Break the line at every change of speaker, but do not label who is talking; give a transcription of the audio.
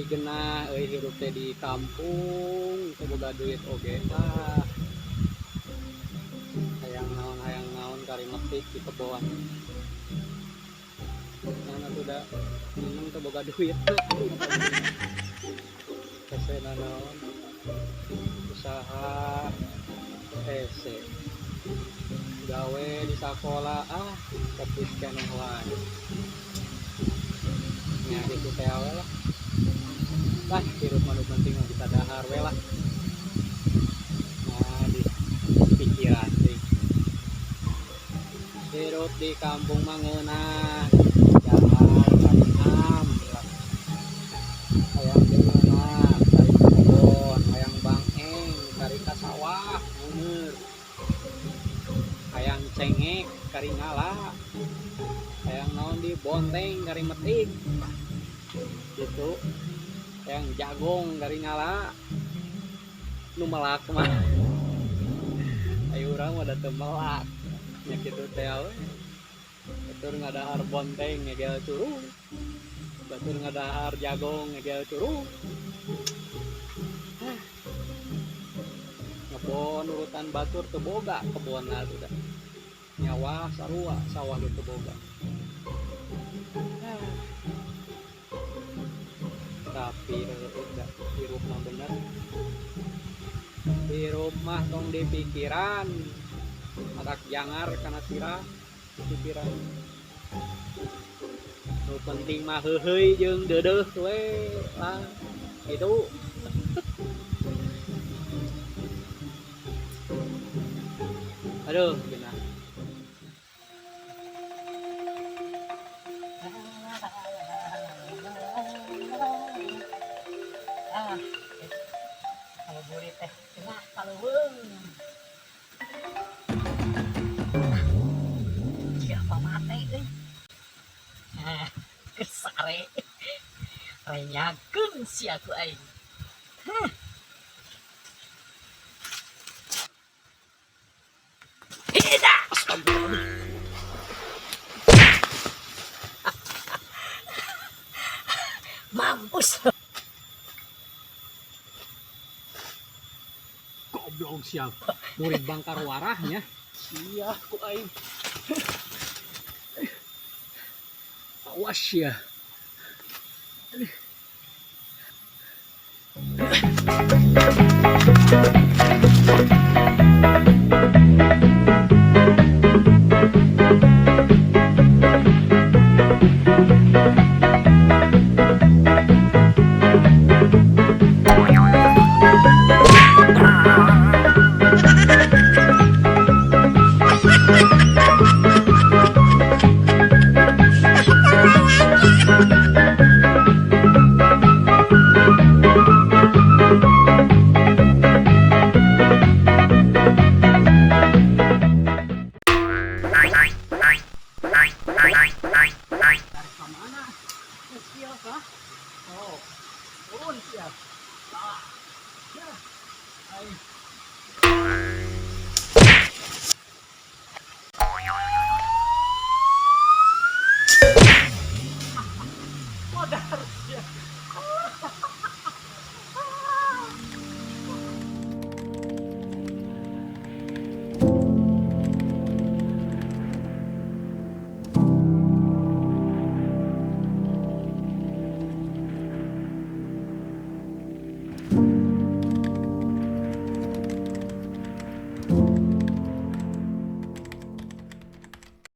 genah hirup teh di kampung teu boga duit oge lah. Hayang naon kari metik di kebon. Mana udah minum teu boga duit. Kesena naon usaha hese gawe di sekolah fokus keneh wae nya gitu teh we lah hirup manu penting bisa dahar we lah. Nah di pikiran sih hirup di kampung mah ngeunah jangan kalinam hayang deungeunah kari kebon hayang bangeng kari ka sawah bener hayang cengek kari ngala hayang naon di bonteng kari metik gitu hayang jagong kari ngala nu melak mah ayo urang mah da teu melak nya kitu teh we batur ngadahar bonteng ngegel curug batur ngadahar jagong ngegel curug ngebon urutan batur teu boga kebonna udah nyawa sarua sawah teu boga. Tapi udah hirup mah bener hirup mah tong di pikiran adak jangar kana sirah pikiran nu penting mah heuheuy jeung deudeuh we lah itu. Aduh gina ngabuburit teh cenah paleuweung sia Pak Mate euy kesare renyakeun sia ku aing. Mampus goblok siapa murid bangkar warahnya sia ku aing. Awas ya. Aduh.